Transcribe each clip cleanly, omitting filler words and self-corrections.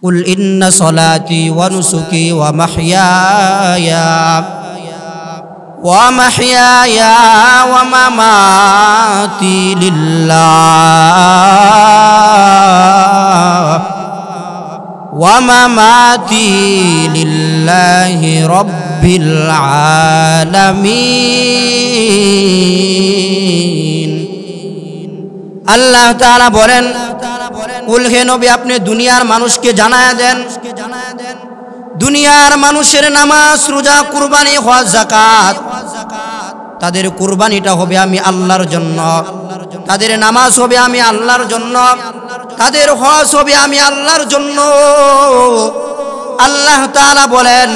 কুল ইন্না সলাতি ওয়া নুসুকি ওয়া মাহইয়ায়া ওয়া মামাতি লিল্লাহি রাব্বিল আলামিন। আল্লাহ তাআলা বলেন, কুল হে নবী আপনি দুনিয়ার মানুষকে জানায়া দেন, দুনিয়ার মানুষের নামাজ, রোজা, কুরবানি, হজ, যাকাত, তাদের কুরবানিটা হবে আমি আল্লাহর জন্য, তাদের নামাজ হবে আমি আল্লাহর জন্য, তাদের হজ হবে আমি আল্লাহর জন্য। আল্লাহ তাআলা বলেন,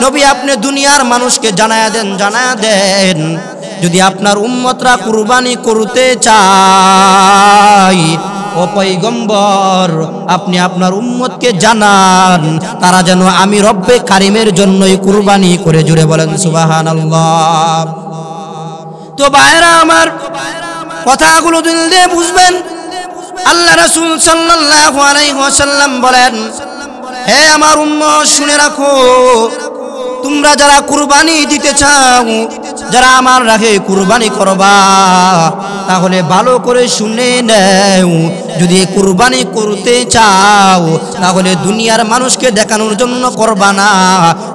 নবী আপনি দুনিয়ার মানুষকে জানায়া দেন যদি আপনার উম্মতরা কুরবানি করতে চায়, ও পয়গম্বর আপনি আপনার উম্মতকে জানান তারা যেন আমি রব্বে কারিমের জন্যই কুরবানি করে। জুড়ে বলেন সুবহানাল্লাহ। তো ভাইরা আমার, কথাগুলো দিল দিয়ে বুঝবেন। আল্লাহ রাসূল সাল্লাল্লাহু আলাইহি ওয়াসাল্লাম বলেন, হে আমার উম্মত শুনে রাখো, তোমরা যারা কুরবানি দিতে চাও, যারা আমার রাহে কুরবানি করবা, তাহলে ভালো করে শুনে নাও, যদি কুরবানি করতে চাও তাহলে দুনিয়ার মানুষকে দেখানোর জন্য করবা না,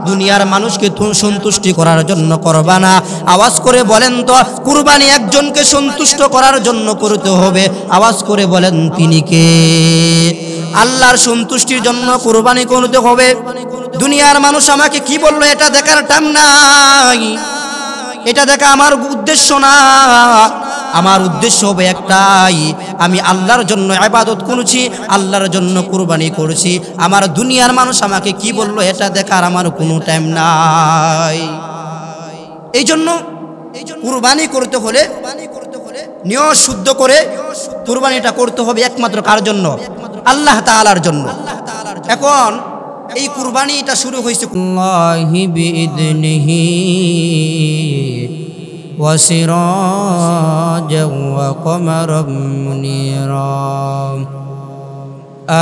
দুনিয়ার মানুষকে সন্তুষ্টি করার জন্য করবা না। আওয়াজ করে বলেন তো, কুরবানি একজনকে সন্তুষ্ট করার জন্য করতে হবে। আওয়াজ করে বলেন তিনি কে? আল্লাহর সন্তুষ্টির জন্য কুরবানি করতে হবে। দুনিয়ার মানুষ আমাকে কি বললো এটা দেখার টাইম নাই, এটা দেখা আমার উদ্দেশ্য না। আমার উদ্দেশ্য হবে একটাই, আমি আল্লাহর জন্য ইবাদত করছি, আল্লাহর জন্য কুরবানি করছি। আমার দুনিয়ার মানুষ আমাকে কি বললো এটা দেখার আমার কোনো টাইম নাই। এই জন্য কুরবানি করতে হলে নিয়ত শুদ্ধ করে কুরবানিটা করতে হবে একমাত্র কার জন্য? আল্লাহ তাআলার জন্য। এখন এই কুরবানিটা শুরু হয়েছে আল্লাহি বিইذনিহি ওয়া সিরাজাও ওয়া কমারাম মুনীরা।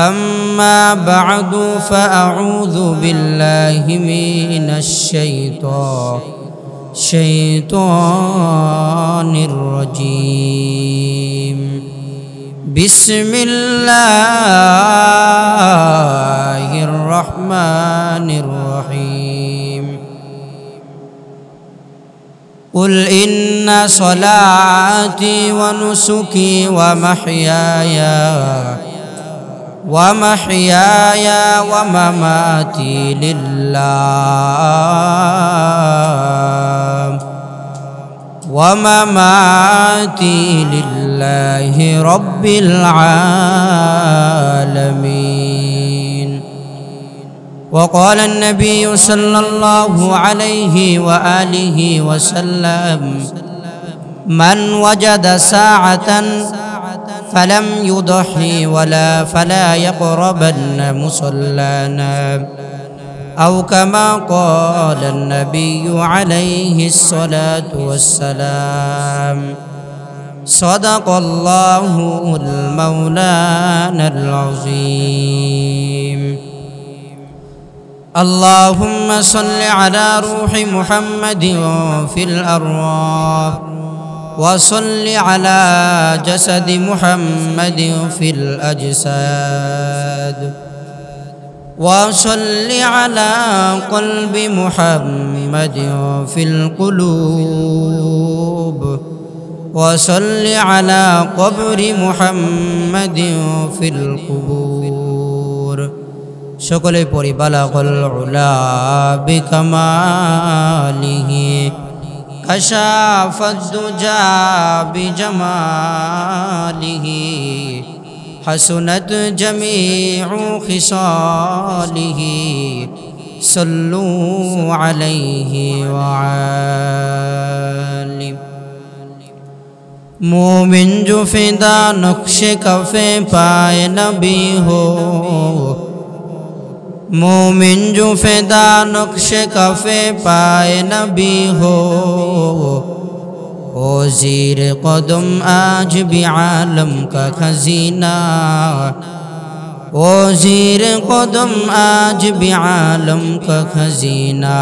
আম্মা বা'দু ফাআউযু বিল্লাহি মিনাশ শাইতানির রাজীম। বিসমিল্লাহির রহমানির রহিম। কুল ইন্না সলাতি ওয়া নুসুকি ওয়া মাহইয়ায়া ওয়া মামাতি লিল্লাহি রাব্বিল আলামিন। وقال النبي صلى الله عليه وآله وسلم من وجد ساعة فلم يضحي فلا يقربن مصلانا، أو كما قال النبي عليه الصلاة والسلام. صدق الله المولانا العظيم. اللهم صل على روح محمد في الأرواح، وصل على جسد محمد في الأجساد، وصل على قلب محمد في القلوب، وصل على قبر محمد في القبور. সকলে পড়ি বালাগাল উলা বিকামালিহি কাশাফাদ দুজা বিজামালিহি হাসুনাত জামিউ খিসালিহি সাল্লু আলাইহি ওয়া আলিহি। मोमिन जो फिदा नक्शे कफ़े पाए नबी हो, मोमिन जो फिदा नक्शे कफ़े पाए नबी हो, ओ ज़ीर कदम आज भी आलम का खजीना, ओ ज़ीर कदम आज भी आलम का खजीना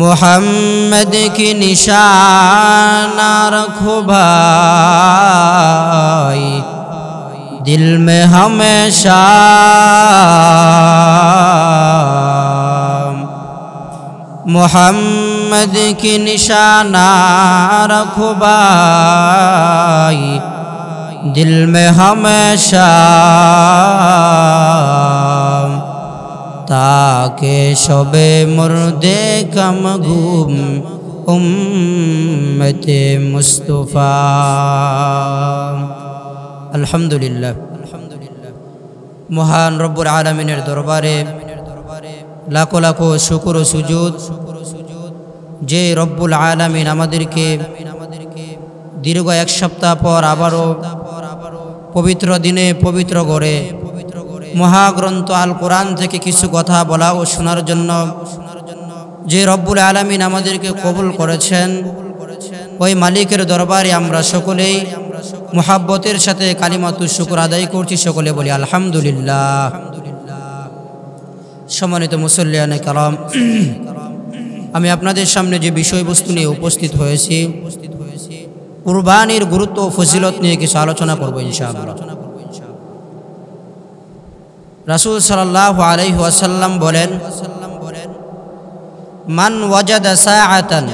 मोहम्मद की निशाना रखो भाई दिल में हमेशा मोहम्मद की निशाना रखो भाई दिल में हमेशा ताके शबे मुर्दे कम घूम उम्मते मुस्तफा। अल्हम्दुलिल्लाह महान रब्बुल आलमीनेर दरबारे लाखो लाखो शुक्र ও সুজুদ যে রব্বুল আলামিন আমাদেরকে দীর্ঘ এক সপ্তাহ পর আবারও পবিত্র দিনে পবিত্র ঘরে মহাগ্রন্থ আল কোরআন থেকে কিছু কথা বলা ও শোনার জন্য যে রব্বুল আলামিন আমাদেরকে কবুল করেছেন ওই মালিকের দরবারে আমরা সকলেই মুহাব্বতের সাথে কালিমাতুশ শুকর আদায় করছি। সকলে বলি আলহামদুলিল্লাহ। সম্মানিত মুসল্লিয়ানে কারাম, আমি আপনাদের সামনে যে বিষয়বস্তু নিয়ে উপস্থিত হয়েছি কুরবানির গুরুত্ব ও ফজিলত নিয়ে কিছু আলোচনা করব ইনশাআল্লাহ। রাসূল সাল্লাল্লাহু আলাইহি ওয়াসাল্লাম বলেন, মান ওয়াজাদা সাআতান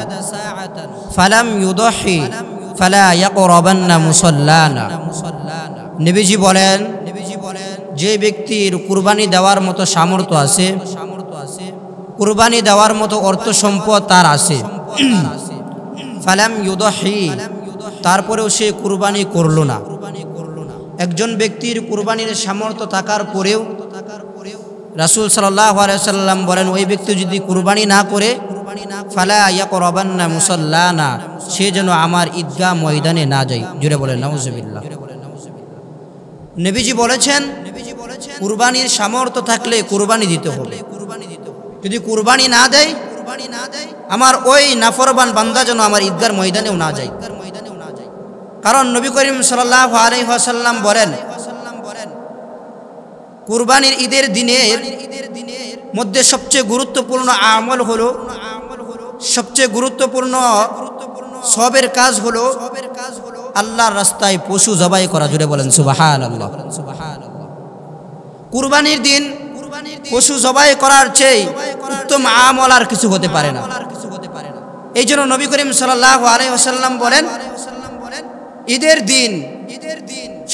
ফালাম ইউদহি ফালা ইয়াকরাবান্না মুসাল্লানা। নবীজি বলেন, যে ব্যক্তির কুরবানি দেওয়ার মতো সামর্থ্য আছে, কুরবানি দেওয়ার মতো অর্থ সম্পদ তার আছে, ফালাম ইউদহি, তারপরেও সে কুরবানি করলো না। একজন ব্যক্তির কুরবানির সামর্থ্য থাকার পরেও রাসূল সাল্লাল্লাহু আলাইহি ওয়াসাল্লাম বলেন, ওই ব্যক্তি যদি কুরবানি না করে ফালা ইয়াকরাবান্না মুসাল্লানা, সে যেন আমার ঈদগাহ ময়দানে না যায়। জুড়ে বলেন নাউজুবিল্লাহ। নবীজি বলেছেন, কুরবানির সামর্থ্য থাকলে কুরবানি দিতে হবে। যদি কুরবানি না দেয়, আমার ওই নাফরমান বান্দা যেন আমার ঈদগাহ ময়দানেও না যায়। কারণ নবী করিম সাল্লাল্লাহু আলাইহি ওয়াসাল্লাম বলেন, কুরবানির ঈদের দিনের মধ্যে সবচেয়ে গুরুত্বপূর্ণ আমল হলো, সবচেয়ে গুরুত্বপূর্ণ সবের কাজ হলো আল্লাহর রাস্তায় পশু জবাই করা। জুড়ে বলেন সুবহানাল্লাহ। কুরবানির দিন পশু জবাই করার চেয়ে উত্তম আমল আর কিছু হতে পারে না। এই জন্য নবী করিম সাল্লাল্লাহু আলাইহি ওয়াসাল্লাম বলেন, ঈদের দিন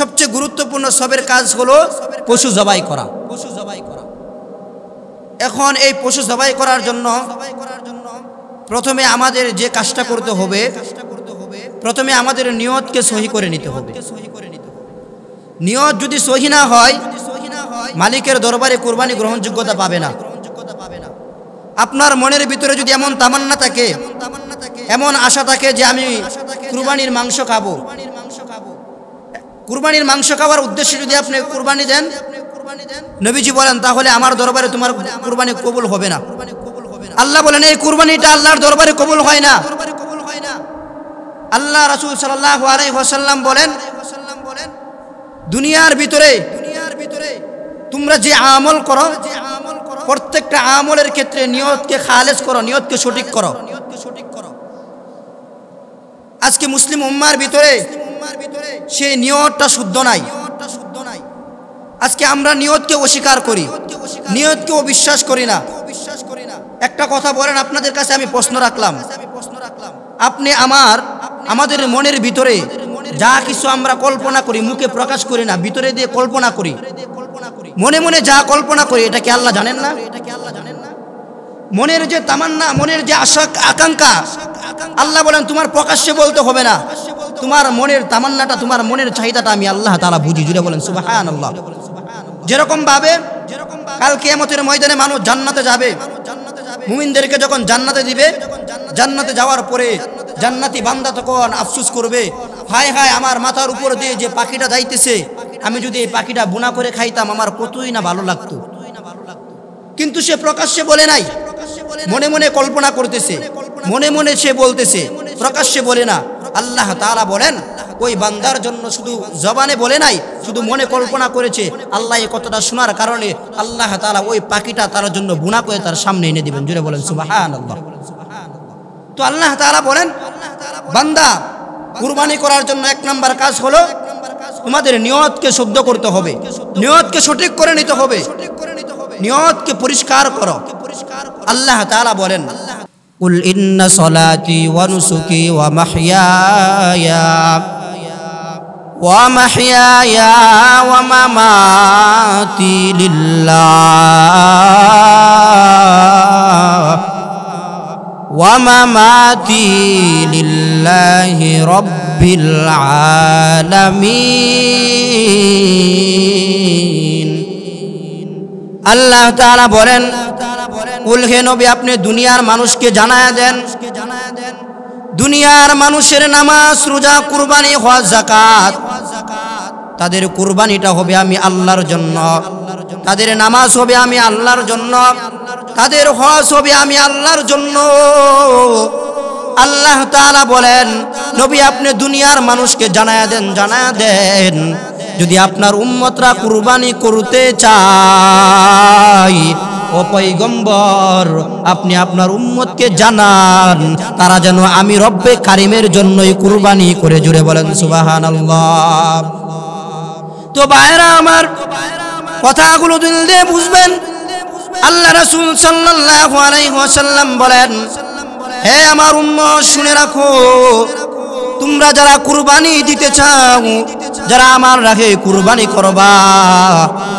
সবচেয়ে গুরুত্বপূর্ণ সবের কাজ হলো পশু জবাই করা। এখন এই পশু জবাই করার জন্য প্রথমে আমাদের যে কাজটা করতে হবে, প্রথমে আমাদের নিয়তকে সহি করে নিতে হবে। নিয়ত যদি সহি না হয়, মালিকের দরবারে কুরবানি গ্রহণযোগ্যতা পাবে না। আপনার মনের ভিতরে যদি এমন তামান্না থাকে, এমন আশা থাকে যে আমি কুরবানির মাংস খাবো, কুরবানির মাংস খাওয়ার উদ্দেশ্যে যদি আপনি কুরবানি দেন, নবীজি বলেন তাহলে আমার দরবারে তোমার কুরবানি কবুল হবে না। আল্লাহ বলেন এই কুরবানিটা আল্লাহর দরবারে কবুল হয় না। আল্লাহ রাসূল সাল্লাল্লাহু আলাইহি ওয়াসাল্লাম বলেন, দুনিয়ার ভিতরে তোমরা যে আমল করো, প্রত্যেকটা আমলের ক্ষেত্রে নিয়তকে খালেস করো, নিয়তকে সঠিক করো। আজকে মুসলিম উম্মার ভিতরে সেই নিয়তটা শুদ্ধ নাই। আজকে আমরা নিয়তকে অস্বীকার করি, নিয়তকে অবিশ্বাস করি না। একটা কথা বলেন, আপনাদের কাছে আমি প্রশ্ন রাখলাম, আপনি আমাদের মনের ভিতরে যা কিছু আমরা কল্পনা করি, মুখে প্রকাশ করি না, ভিতরে দিয়ে কল্পনা করি, মনে মনে যা কল্পনা করি, এটা কি আল্লাহ জানেন না? মনের যে তামান্না, মনের যে আশা আকাঙ্ক্ষা, আল্লাহ বলেন তোমার প্রকাশ্যে বলতে হবে না, তোমার মনের তামান্নাটা, তোমার মনের চাহিদাটা আমি আল্লাহ তাআলা বুঝি। জুড়ে বলেন সুবহানাল্লাহ। যেরকম ভাবে কাল কিয়ামতের ময়দানে মানুষ জান্নাতে যাবে, মুমিনদেরকে যখন জান্নাতে দিবে, জান্নাতে যাওয়ার পরে জান্নাতি বান্দা তখন আফসোস করবে, হায় হায় আমার মাথার উপর দিয়ে যে পাখিটা যাইতেছে, আমি যদি এই পাখিটা বুনা করে খাইতাম আমার কতই না ভালো লাগতো। কিন্তু সে প্রকাশ্যে বলে নাই, মনে মনে কল্পনা করতেছে, মনে মনে সে বলতেছে, প্রকাশ্যে বলে না। আল্লাহ তাআলা বলেন ওই বান্দার জন্য শুধু জবানে বলে নাই, শুধু মনে কল্পনা করেছে। আল্লাহ এই কথাটা শোনার কারণে আল্লাহ তাআলা ওই পাখিটা তার জন্য বুনা করে তার সামনে এনে দিবেন। জুড়ে বলেন সুবহানাল্লাহ। তো আল্লাহ তাআলা বলেন, বান্দা কুরবানি করার জন্য এক নাম্বার কাজ হলো তোমাদের নিয়তকে শুদ্ধ করতে হবে, নিয়তকে সঠিক করে নিতে হবে, নিয়তকে পরিষ্কার করো। আল্লাহ তাআলা বলেন, কুল ইন্না সলাতি ওয়া নুসুকি ওয়া মাহইয়ায়া ওয়া মামাতি লিল্লাহি রাব্বিল আলামিন। আল্লাহ তাআলা বলেন, কুল হে নবী আপনি দুনিয়ার মানুষকে জানায়া দেন, দুনিয়ার মানুষের নামাজ, রোজা, কুরবানি, হজ, যাকাত, তাদের কুরবানিটা হবে আমি আল্লাহর জন্য, তাদের নামাজ হবে আমি আল্লাহর জন্য, তাদের হজ হবে আমি আল্লাহর জন্য। আল্লাহ তাআলা বলেন, নবী আপনি দুনিয়ার মানুষকে জানায়া দেন যদি আপনার উম্মতরা কুরবানি করতে চায়, ও পয়গম্বর আপনি আপনার উম্মতকে জানান তারা যেন আমি রব্বে কারিমের জন্যই কুরবানি করে। জুড়ে বলেন সুবহানাল্লাহ। তো ভাইরা আমার, কথাগুলো দিল দিয়ে বুঝবেন। আল্লাহ রাসূল সাল্লাল্লাহু আলাইহি ওয়াসাল্লাম বলেন, হে আমার উম্মত শুনে রাখো, তোমরা যারা কুরবানি দিতে চাও, যারা আমার রাহে কুরবানি করবা,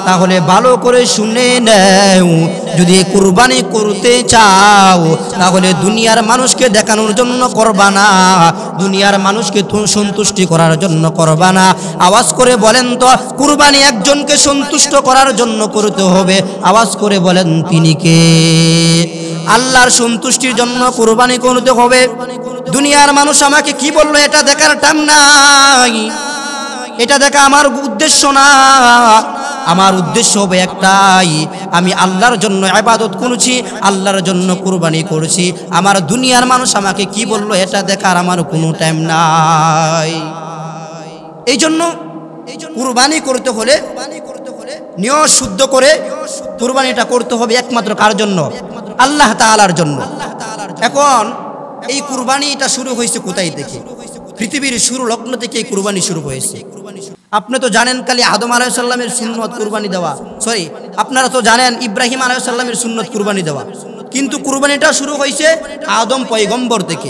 তাহলে ভালো করে শুনে নাও, যদি কুরবানি করতে চাও তাহলে দুনিয়ার মানুষকে দেখানোর জন্য করবা না, দুনিয়ার মানুষকে সন্তুষ্টি করার জন্য করবা না। আওয়াজ করে বলেন তো, কুরবানি একজনকে সন্তুষ্ট করার জন্য করতে হবে। আওয়াজ করে বলেন তিনি কে? আল্লাহর সন্তুষ্টির জন্য কুরবানি করতে হবে। দুনিয়ার মানুষ আমাকে কি বললো এটা দেখার টাইম নাই, এটা দেখা আমার উদ্দেশ্য না। আমার উদ্দেশ্য হবে একটাই, আমি আল্লাহর জন্য ইবাদত করছি, আল্লাহর জন্য কুরবানি করছি। আমার দুনিয়ার মানুষ আমাকে কি বললো এটা দেখার আমার কোনো টাইম নাই। এই জন্য কুরবানি করতে হলে নিয়ত শুদ্ধ করে কুরবানিটা করতে হবে একমাত্র কার জন্য? আল্লাহ তাআলার জন্য। এখন এই কুরবানিটা শুরু হয়েছে কোথায় থেকে? পৃথিবীর শুরু লগ্ন থেকে এই কুরবানি শুরু হয়েছে। আপনি তো জানেন খালি আদম আলাইহিস সালামের সুন্নত কুরবানি দেওয়া, আপনারা তো জানেন ইব্রাহিম আলাইহিস সালামের সুন্নত কুরবানি দেওয়া, কিন্তু কুরবানিটা শুরু হয়েছে আদম পয়গম্বর থেকে।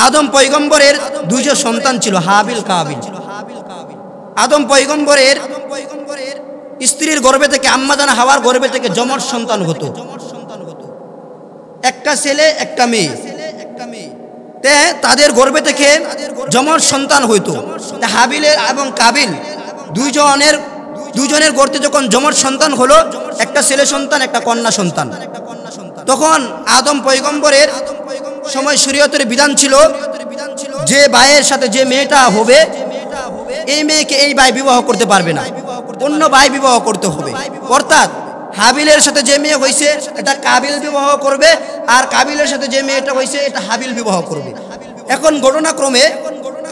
আদম পয়গম্বরের দুইজন সন্তান ছিল, হাবিল কাবিল। আদম পয়গম্বরের স্ত্রীর গর্ভে থেকে, আম্মাজান হাওয়ার গর্ভে থেকে যমজ সন্তান হতো, একটা ছেলে একটা মেয়ে। তাদের গর্ভে থেকে যমজ সন্তান হইতো। হাবিলের এবং কাবিল দুইজনের গর্ভে যখন যমজ সন্তান হলো, একটা ছেলে সন্তান একটা কন্যা সন্তান, তখন আদম পয়গম্বরের সময় শরীয়তের বিধান ছিল যে ভাইয়ের সাথে যে মেয়েটা হবে, এই মেয়েকে এই ভাই বিবাহ করতে পারবে না, অন্য ভাই বিবাহ করতে হবে। অর্থাৎ হাবিলের সাথে যে মেয়ে হয়েছে এটা কাবিল বিবাহ করবে, আর কাবিলের সাথে যে মেয়েটা হয়েছে এটা হাবিল বিবাহ করবে। এখন ঘটনাক্রমে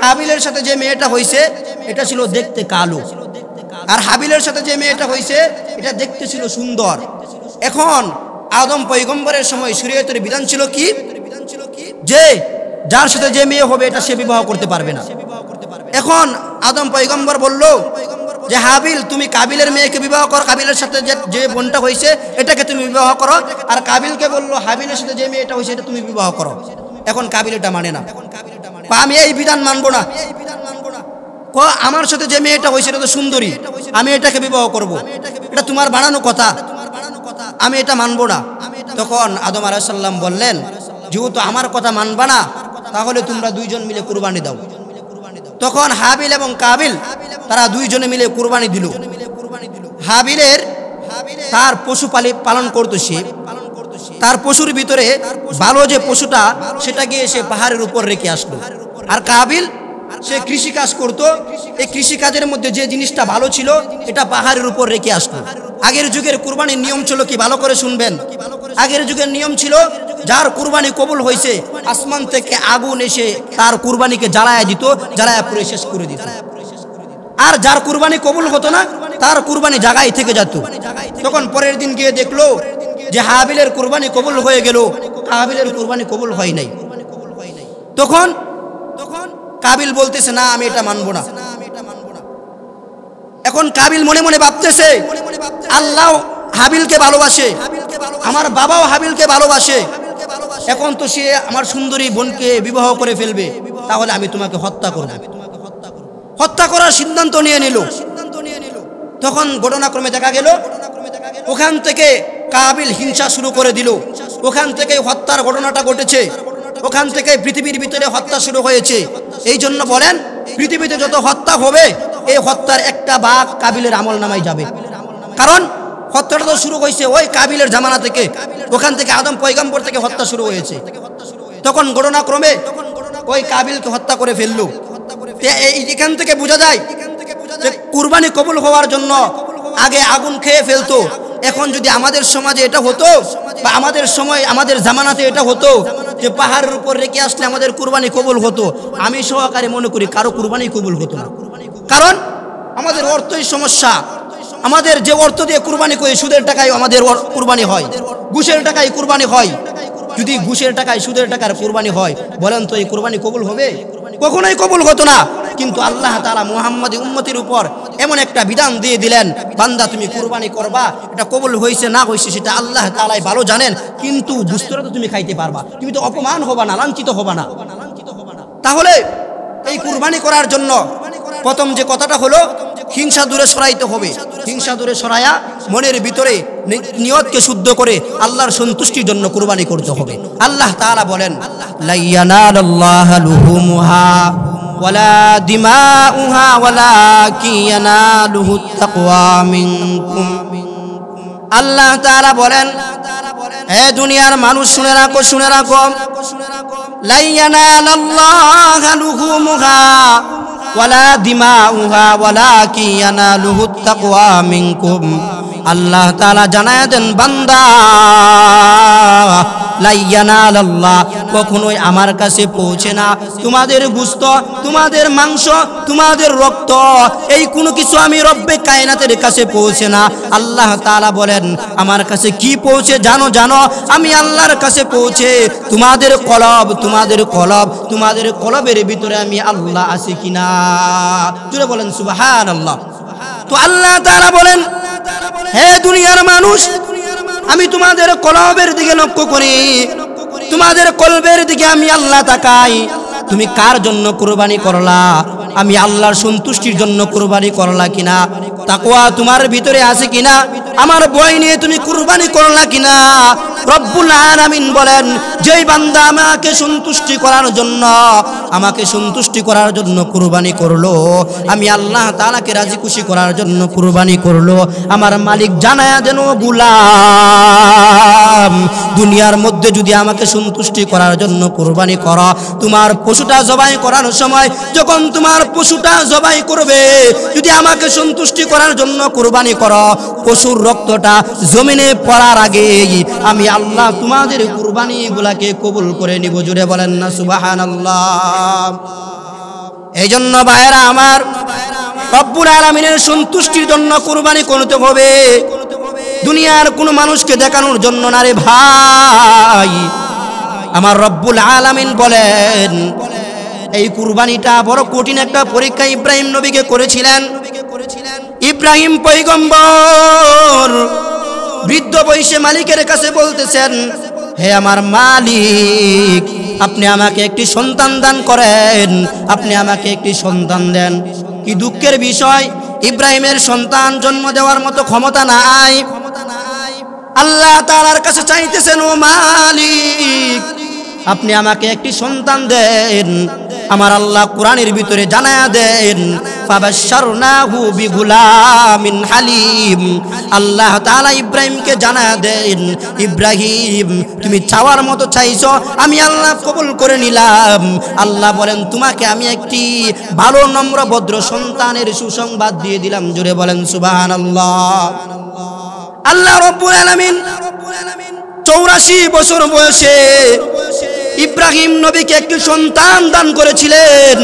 কাবিলের সাথে যে মেয়েটা হয়েছে এটা ছিল দেখতে কালো, আর হাবিলের সাথে যে মেয়েটা হয়েছে এটা দেখতে ছিল সুন্দর। এখন আদম পয়গম্বরের সময় শরীয়তের বিধান ছিল কি, যে যার সাথে যে মেয়ে হবে এটা সে বিবাহ করতে পারবে না। এখন আদম পয়গম্বর বলল যে হাবিল তুমি কাবিলের মেয়েকে বিবাহ করো, কাবিলের সাথে যে বোনটা হয়েছে এটাকে তুমি বিবাহ করো। আর কাবিলকে বললো হাবিলের সাথে যে মেয়েটা হয়েছে এটা তুমি বিবাহ করো। এখন কাবিল এটা মানে না, আমি এই বিধান মানবো না। আমার সাথে যে মেয়েটা হয়েছে এটা তো সুন্দরী, আমি এটাকে বিবাহ করব, এটা তোমার বানানো কথা, আমি এটা মানবো না। তখন আদম আলাইহিস সালাম বললেন, যেহেতু আমার কথা মানবা না তাহলে তোমরা দুইজন মিলে কুরবানি দাও। তখন হাবিল এবং কাবিল তারা দুইজনে মিলে কুরবানি দিল। হাবিলের তার পশু পালন করতো, সে তার পশুর ভিতরে ভালো যে পশুটা সেটা গিয়ে সে পাহাড়ের উপর রেখে আসলো। আর কাবিল সে কৃষি কাজ করতো, এই কৃষি কাজের মধ্যে যে জিনিসটা ভালো ছিল এটা পাহাড়ের উপর রেখে আসলো। আগের যুগের কুরবানির নিয়ম ছিল কি, ভালো করে শুনবেন। আগের যুগের নিয়ম ছিল যার কুরবানি কবুল হয়েছে আসমান থেকে আগুন এসে তার কুরবানিকে জ্বালায়া দিত, জ্বালায়া পুরো শেষ করে দিত। আর যার কুরবানি কবুল হতো না তার কুরবানি জায়গায় থেকে যেত। তখন পরের দিন গিয়ে দেখলো যে হাবিলের কুরবানি কবুল হয়ে গেল, কাবিলের কুরবানি কবুল হয় নাই। তখন কাবিল বলতেছে না আমি এটা মানবো না। এখন কাবিল মনে মনে ভাবতেছে আল্লাহ হাবিলকে ভালোবাসে, আমার বাবাও হাবিলকে ভালোবাসে, এখন তো সে আমার সুন্দরী বোনকে বিবাহ করে ফেলবে, তাহলে আমি তোমাকে হত্যা করব। হত্যা করার সিদ্ধান্ত নিয়ে নিল। তখন ঘটনাক্রমে দেখা গেল ওখান থেকে কাবিল হিংসা শুরু করে দিল, ওখান থেকে হত্যার ঘটনাটা ঘটেছে, ওখান থেকে পৃথিবীর ভিতরে হত্যা শুরু হয়েছে। এই জন্য বলেন পৃথিবীতে যত হত্যা হবে এই হত্যার একটা ভাগ কাবিলের আমল নামায় যাবে। কারণ হত্যাটা তো শুরু হয়েছে ওই কাবিলের জামানা থেকে, ওখান থেকে আদম পয়গম্বর থেকে হত্যা শুরু হয়েছে। তখন ঘটনাক্রমে ওই কাবিলকে হত্যা করে ফেললো। এখান থেকে বোঝা যায় যে কুরবানি কবুল হওয়ার জন্য আগে আগুন খেয়ে ফেলতো। এখন যদি আমাদের সমাজে এটা হতো বা আমাদের সময় আমাদের জামানাতে এটা হতো যে পাহাড়ের উপর রেখে আসলে আমাদের কুরবানি কবুল হতো, আমি সহকারে মনে করি কারো কুরবানি কবুল হতো না। কারণ আমাদের অর্থই সমস্যা। আমাদের যে অর্থ দিয়ে কুরবানি করি সুদের টাকায় আমাদের কুরবানি হয়, ঘুষের টাকায় কুরবানি হয়। যদি ঘুষের টাকায় সুদের টাকার কুরবানি হয় বলেন তো এই কুরবানি কবুল হবে? কখনোই কবুল হতো না। কিন্তু আল্লাহ তাআলা মুহাম্মাদি উম্মতির উপর এমন একটা বিধান দিয়ে দিলেন, বান্দা তুমি কুরবানি করবা, এটা কবুল হয়েছে না হয়েছে সেটা আল্লাহ তাআলাই ভালো জানেন, কিন্তু দুস্তরা তো তুমি খাইতে পারবা, তুমি তো অপমান হবা না, লাঞ্ছিত হবা না। তাহলে এই কুরবানি করার জন্য প্রথম যে কথাটা হলো হিংসা দূরে সরাইতে হবে। হিংসা দূরে সরায়া মনের ভিতরে নিয়তকে শুদ্ধ করে আল্লাহর সন্তুষ্টির জন্য কুরবানি করতে হবে। আল্লাহ তাআলা বলেন লা ইয়ানালাল্লাহু লুহুমুহা ওয়ালা দিমাউহা ওয়ালাকিন ইয়ানালুহুত তাকওয়া মিনকুম। আল্লাহ তাআলা বলেন হে দুনিয়ার মানুষ শুনে রাখো, শুনে রাখো, লা ইয়ানালাল্লাহু লুহুমুহা ওয়ালা দিমাউহা ওয়ালাকিন ইয়ানালুহুত তাকওয়া মিনকুম। আল্লাহ তাআলা জানায়া দেন বান্দা লা ইয়ানালাল্লাহ কখনোই আমার কাছে পৌঁছে না তোমাদের গোশত, তোমাদের মাংস, তোমাদের রক্ত, এই কোনো কিছু আমি রব্বে কায়নাতের কাছে পৌঁছে না। আল্লাহ তাআলা বলেন আমার কাছে কি পৌঁছে জানো? জানো আমি আল্লাহর কাছে পৌঁছে তোমাদের কলব, তোমাদের কলব, তোমাদের কলবের ভিতরে আমি আল্লাহ আছি কিনা। জোরে বলেন সুবহানাল্লাহ। তো আল্লাহ তাআলা বলেন হে দুনিয়ার মানুষ আমি তোমাদের কলবের দিকে লক্ষ্য করি, তোমাদের কলবের দিকে আমি আল্লাহ তাকাই। তুমি কার জন্য কুরবানি করলা? আমি আল্লাহর সন্তুষ্টির জন্য কুরবানি করলা কিনা? তাকওয়া তোমার ভিতরে আছে কিনা? আমার ভয় নিয়ে তুমি কুরবানি করলা কিনা? রব্বুল আলামিন বলেন যেই বান্দা আমাকে সন্তুষ্টি করার জন্য, আমাকে সন্তুষ্টি করার জন্য কুরবানি করলো, আমি আল্লাহ তাআলাকে রাজি খুশি করার জন্য কুরবানি করলো, আমার মালিক জানায়া দেন গোলাম দুনিয়ার মধ্যে যদি আমাকে সন্তুষ্টি করার জন্য কুরবানি করো, তোমার পশুটা জবাই করার সময় যখন তোমার পশুটা জবাই করবে যদি আমাকে সন্তুষ্টি করার জন্য কুরবানি করো, পশুর রক্তটা জমিনে পড়ার আগে আমি আল্লাহ তোমাদের কুরবানিগুলোকে কবুল করে নিব। জুড়ে বলেন না সুবহানাল্লাহ। এই জন্য ভাইরা আমার রব্বুল আলামিনের সন্তুষ্টির জন্য কুরবানি করতে হবে, দুনিয়ার কোনো মানুষকে দেখানোর জন্য না রে ভাই। আমার রব্বুল আলামিন বলেন এই কুরবানিটা বড় কঠিন একটা পরীক্ষা ইব্রাহিম নবীকে করেছিলেন। ইব্রাহিম পয়গম্বর বৃদ্ধ বয়সে মালিকের কাছে বলতেছেন হে আমার মালিক আপনি আমাকে একটি সন্তান দান করেন, আপনি আমাকে একটি সন্তান দেন। কি দুঃখের বিষয় ইব্রাহিমের সন্তান জন্ম দেওয়ার মতো ক্ষমতা নাই। আল্লাহ তাআলার কাছে চাইতেছেন ও মালিক আপনি আমাকে একটি সন্তান দেন। আমার আল্লাহ কোরআনের ভিতরে জানায়া দেন ফাবাশশারনাহু বিগুলামিন হালিম। আল্লাহ তাআলা ইব্রাহিমকে জানায়া দেন ইব্রাহিম তুমি চাওয়ার মতো চাইছো, আমি আল্লাহ কবুল করে নিলাম। আল্লাহ বলেন তোমাকে আমি একটি ভালো নম্র ভদ্র সন্তানের সুসংবাদ দিয়ে দিলাম। জোরে বলেন সুবহানাল্লাহ। আল্লাহ রাব্বুল আলামিন 84 বছর বয়সে ইব্রাহিম নবীকে একটি সন্তান দান করেছিলেন।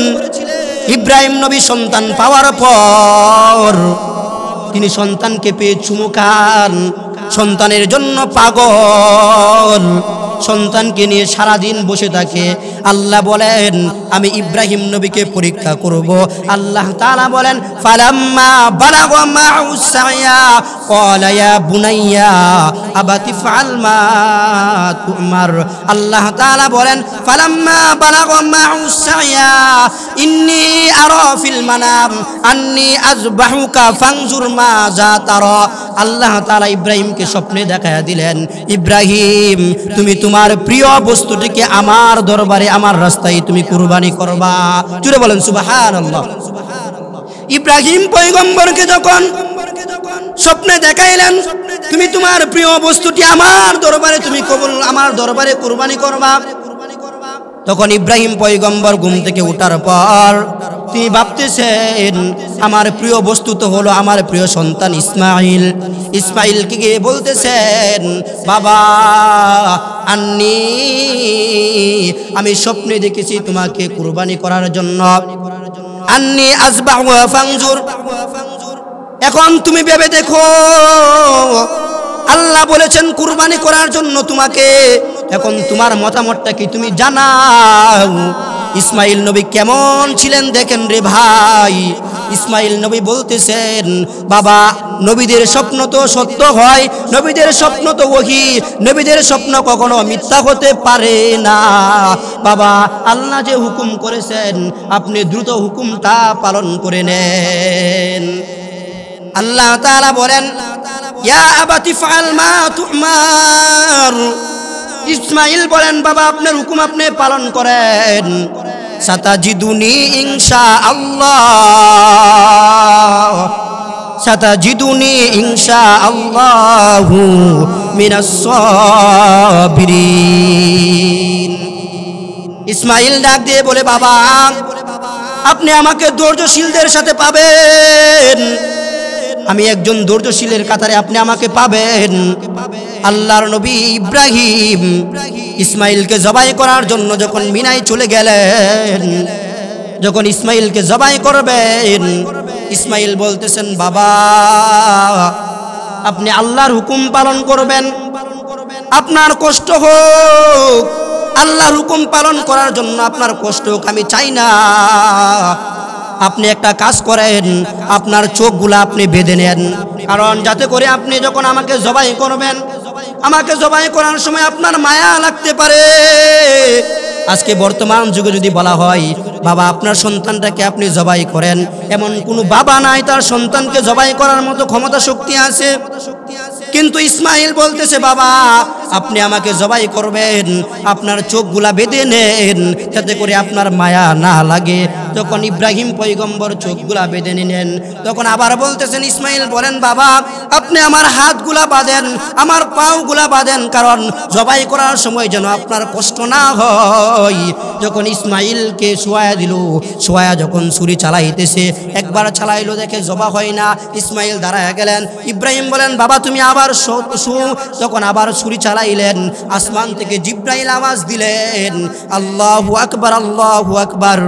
ইব্রাহিম নবী সন্তান পাওয়ার পর তিনি সন্তানকে পেয়ে চুমু খান, সন্তানের জন্য পাগল, সন্তানকে নিয়ে সারাদিন বসে থাকে। আল্লাহ বলেন আমি ইব্রাহিম নবীকে পরীক্ষা করব। আল্লাহ তাআলা বলেন ফালাম্মা বালাগা মা'উ সা'য়া ক্বালা ইয়া বুনাইয়া আবাতি ফা'আল মা তু'মার। আল্লাহ তাআলা বলেন ফালাম্মা বালাগা মা'উ সা'য়া ইন্নী আরা ফিল মানাম আন্নী আযবাহুকা ফানজুর মাযা তারা। আল্লাহ তাআলা ইব্রাহিমকে স্বপ্নে দেখায়া দিলেন, ইব্রাহিম তুমি তোমার প্রিয় বস্তুটিকে আমার দরবারে আমার রাস্তায় তুমি কুরবানি করবা। জুড়ে বলেন সুবহানাল্লাহ। ইব্রাহিম পয়গম্বরকে যখন স্বপ্নে দেখাইলেন তুমি তোমার প্রিয় বস্তুটি আমার দরবারে তুমি আমার দরবারে কুরবানি করবা, তখন ইব্রাহিম পয়গম্বর ঘুম থেকে ওঠার পর তিনি ভাবতেছেন আমার প্রিয় বস্তু তো হলো আমার প্রিয় সন্তান ইসমাইল। ইসমাইলকে গিয়ে বলতেছেন বাবা আন্নি আমি স্বপ্নে দেখেছি তোমাকে কুরবানি করার জন্য, আন্নি আযবাহু ফানজুর, এখন তুমি ভেবে দেখো আল্লাহ বলেছেন কুরবানি করার জন্য তোমাকে, এখন তোমার মতামতটা কি তুমি জানাও। ইসমাইল নবী কেমন ছিলেন দেখেন রে ভাই। ইসমাইল নবী বলতেছেন বাবা নবীদের স্বপ্ন তো সত্য হয়, নবীদের স্বপ্ন তো ওহী, নবীদের স্বপ্ন কখনো মিথ্যা হতে পারে না। বাবা আল্লাহ যে হুকুম করেছেন আপনি দ্রুত হুকুমটা পালন করে নেন। আল্লাহ তাআলা বলেন ইয়া আবাতি ফা'আল মা তু'মার। ইসমাইল বলেন বাবা আপনার হুকুম আপনি পালন করেন, সাতাজিদুনি ইনশাআল্লাহ, সাতাজিদুনি ইনশাআল্লাহু মিনাস সাবিরিন। ইসমাইল ডাক দিয়ে বলে বাবা আপনি আমাকে ধৈর্যশীলদের সাথে পাবেন, আমি একজন ধৈর্যশীলের কাতারে আপনি আমাকে পাবেন। আল্লাহর নবী ইব্রাহিম ইসমাইলকে জবাই করার জন্য যখন মিনায় চলে গেলেন, যখন ইসমাইলকে জবাই করবেন ইসমাইল বলতেছেন বাবা আপনি আল্লাহর হুকুম পালন করবেন, আপনার কষ্ট হোক, আল্লাহর হুকুম পালন করার জন্য আপনার কষ্ট হোক আমি চাই না। আপনি একটা কাজ করেন আপনার চোখগুলা আপনি বেঁধে নেন, কারণ যাতে করে আপনি যখন আমাকে জবাই করবেন আমাকে জবাই করার সময় আপনার মায়া লাগতে পারে। আজকে বর্তমান যুগে যদি বলা হয় বাবা আপনার সন্তানটাকে আপনি জবাই করেন, এমন কোনো বাবা নাই তার সন্তানকে জবাই করার মতো ক্ষমতা শক্তি আছে। কিন্তু ইসমাইল বলতেছে বাবা আপনি আমাকে জবাই করবেন, আপনার চোখগুলা বেঁধে নেন যাতে করে আপনার মায়া না লাগে। যখন ইব্রাহিম পয়গম্বর চোখগুলা বেঁধে নিলেন তখন আবার বলতেছেন ইসমাইল বলেন বাবা আপনি আমার হাতগুলা বাঁধেন, আমার পাওগুলা বাঁধেন, কারণ জবাই করার সময় যেন আপনার কষ্ট না হয়। যখন ইসমাইলকে শোয়া দিল, শোয়া যখন ছুরি চালাইতেছে একবার চালাইলো দেখে জবা হয় না, ইসমাইল দাঁড়ায় গেলেন। ইব্রাহিম বলেন বাবা তুমি আবার শো, তখন আবার ছুরি চালাইলেন। আসমান থেকে জিব্রাইল আওয়াজ দিলেন আল্লাহু আকবার আল্লাহু আকবার।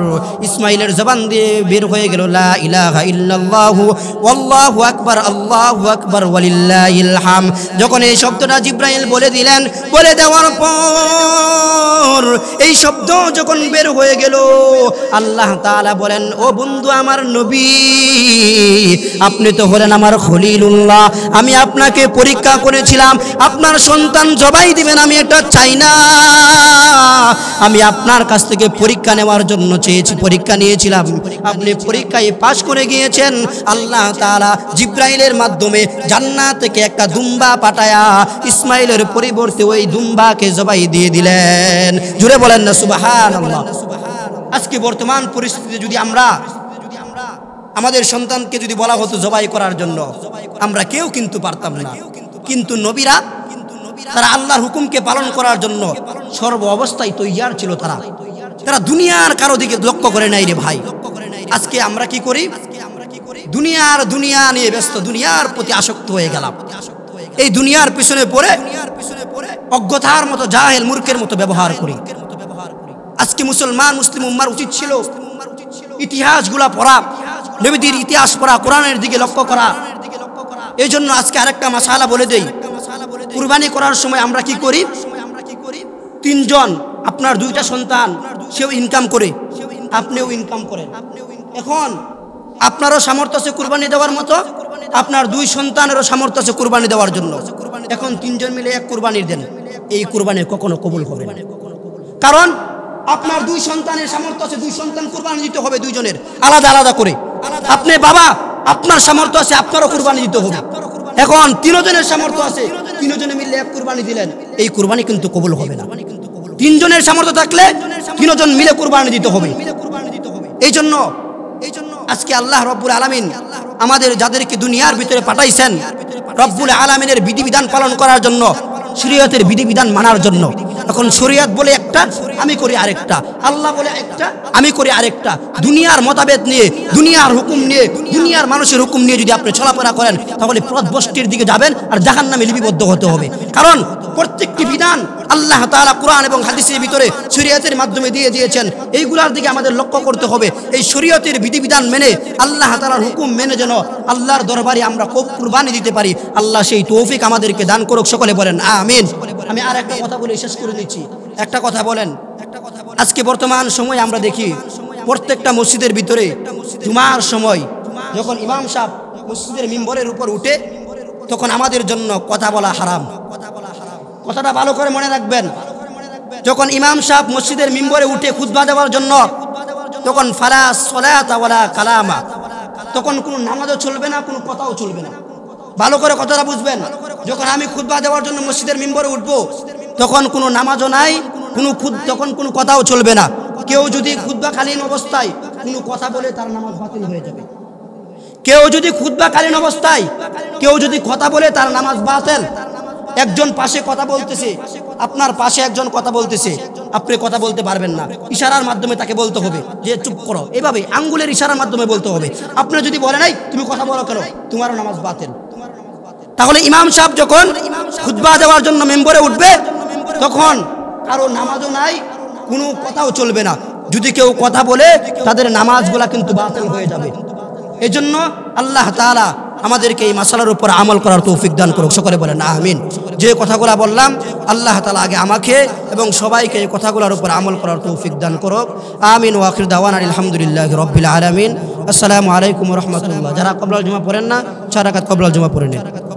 ইসমাইলের জবান দিয়ে বের হয়ে গেল লা ইলাহা ইল্লাল্লাহু ওয়াল্লাহু আকবার আল্লাহু আকবার ওয়ালিল্লাহিল হামদ। যখন এই শব্দটা জিব্রাইল বলে দিলেন, বলে দেওয়ার পর এই শব্দ যখন বের হয়ে গেল আল্লাহ তাআলা বলেন ও বন্ধু আমার নবী আপনি তো হলেন আমার খলিলুল্লাহ, আমি আপনাকে পরীক্ষা করেছিলাম, আপনার সন্তান জবাই দিবেন আমি এটা চাই না, আমি আপনার কাছ থেকে পরীক্ষা নেওয়ার জন্য চেয়েছি, পরীক্ষা নিয়েছিলাম, আপনি পরীক্ষায় পাশ করে গিয়েছেন। আল্লাহ তাআলা জিব্রাইলের মাধ্যমে জান্নাত থেকে একটা দুম্বা পাঠায়া ইসমাইলের পরিবর্তে ওই দুম্বাকে জবাই দিয়ে দিলেন। জুড়ে বলেন না সুবহানাল্লাহ। আজকে বর্তমান পরিস্থিতিতে যদি আমরা আমাদের সন্তানকে যদি বলা হতো জবাই করার জন্য আমরা কেউ কিন্তু পারতাম না, কিন্তু নবীরা তারা আল্লাহর হুকুমকে পালন করার জন্য সর্ব অবস্থায় তৈয়ার ছিল। তারা দুনিয়ার কারো দিকে লক্ষ্য করে নাই রে ভাই। আজকে আমরা কি করি? দুনিয়া নিয়ে ব্যস্ত, দুনিয়ার প্রতি আসক্ত হয়ে গেলাম। এই দুনিয়ার পিছনে পড়ে অজ্ঞতার মতো জাহেল মূর্খের মতো ব্যবহার করি। আজকে মুসলমান মুসলিম উম্মার উচিত ছিল ইতিহাসগুলা পড়া, নবীদের ইতিহাস পড়া, কোরআনের দিকে লক্ষ্য করা। এই জন্য আজকে আরেকটা মাসালা বলে দেই। কুরবানি করার সময় আমরা কি করি? তিনজন, আপনার দুইটা সন্তান, সেও ইনকাম করে, আপনিও ইনকাম করেন। এখন আপনারও সামর্থ্য আছে কুরবানি দেওয়ার মতো, আপনার দুই সন্তানেরও সামর্থ্য আছে কুরবানি দেওয়ার জন্য। এখন তিনজন মিলে এক কুরবানি দেন, এই কুরবানি কখনো কবুল হবে না। কারণ আপনার দুই সন্তানের সামর্থ্য আছে, দুই সন্তান কুরবানি দিতে হবে দুইজনের আলাদা আলাদা করে। আপনি বাবা, আপনার সামর্থ্য আছে, আপনারও কুরবানি দিতে হবে। এখন তিনজনের সামর্থ্য আছে, তিনজনে মিলে এক কুরবানি দিলেন, এই কুরবানি কিন্তু কবুল হবে না। তিনজনের সামর্থ্য থাকলে তিনজন মিলে কুরবানি দিতে হবে। এই জন্য আজকে আল্লাহ রব্বুল আলামিন আমাদের যাদেরকে দুনিয়ার ভিতরে পাঠাইছেন রব্বুল আলামিনের বিধিবিধান পালন করার জন্য, শরীয়তের বিধিবিধান মানার জন্য। এখন শরীয়ত বলে একটা, আমি করি আরেকটা, আল্লাহ বলে একটা, আমি করি আরেকটা। দুনিয়ার মতভেদ নিয়ে, দুনিয়ার হুকুম নিয়ে, দুনিয়ার মানুষের হুকুম নিয়ে যদি আপনি চলাফেরা করেন, তাহলে পথভ্রষ্টের দিকে যাবেন আর জাহান্নামে লিপিবদ্ধ হতে হবে। কারণ প্রত্যেকটি বিধান আল্লাহ তাআলা কোরআন এবং হাদিসের ভিতরে শরীয়তের মাধ্যমে দিয়ে দিয়েছেন। এইগুলার দিকে আমাদের লক্ষ্য করতে হবে। এই শরীয়তের বিধিবিধান মেনে, আল্লাহ তাআলার হুকুম মেনে যেন আল্লাহর দরবারে আমরা কুরবানি দিতে পারি। আল্লাহ সেই তৌফিক আমাদেরকে দান করুক, সকলে বলেন আমিন। আমি আর একটা কথা বলে শেষ করে দিচ্ছি। একটা কথা বলেন, আজকে বর্তমান সময়ে আমরা দেখি প্রত্যেকটা মসজিদের ভিতরে জুমার সময় যখন ইমাম সাহেব মসজিদের মিম্বরের উপর উঠে, তখন আমাদের জন্য কথা বলা হারাম। কথাটা ভালো করে মনে রাখবেন। যখন ইমাম সাহেব মসজিদের মিম্বরে উঠে খুতবা দেওয়ার জন্য, তখন ফালা সলাতা ওয়ালা কালামা, তখন কোনো নামাজও চলবে না, কোনো কথাও চলবে না। ভালো করে কথাটা বুঝবেন। যখন আমি খুতবা দেওয়ার জন্য মসজিদের মিম্বরে উঠবো, তখন কোনো নামাজও নাই, তখন কোনো কথাও চলবে না। কেউ যদি খুতবাকালীন অবস্থায় কোনো কথা বলে, তার নামাজ বাতিল হয়ে যাবে। কেউ যদি খুতবাকালীন অবস্থায় কেউ যদি কথা বলে, তার নামাজ বাতিল। একজন পাশে কথা বলতেছে, আপনার পাশে একজন কথা বলতেছে, আপনি কথা বলতে পারবেন না, ইশারার মাধ্যমে তাকে বলতে হবে যে চুপ করো। এভাবে আঙ্গুলের ইশারার মাধ্যমে বলতে হবে। আপনি যদি বলেন নাই তুমি কথা বলো কেন, তোমারও নামাজ বাতিল। তাহলে ইমাম সাহেব যখন খুতবা দেওয়ার জন্য মেম্বরে উঠবে, তখন কারো নামাজও নাই, কোনো কথাও চলবে না। যদি কেউ কথা বলে, তাদের নামাজগুলা কিন্তু বাতিল হয়ে যাবে। এজন্য আল্লাহ তাআলা আমাদেরকে এই মাসালার উপর আমল করার তৌফিক দান করুক, সকলে বলেন আমিন। যে কথাগুলো বললাম, আল্লাহ তাআলা আগে আমাকে এবং সবাইকে এই কথাগুলোর উপর আমল করার তৌফিক দান করুক, আমিন। ওয়া আখির দাওয়ানা আলহামদুলিল্লাহি রাব্বিল আলামিন। আসসালামু আলাইকুম ওয়া রাহমাতুল্লাহ। যারা ক্বাবলাল জুমা পড়েন না, 4 রাকাত ক্বাবলাল জুমা পড়ে নিন।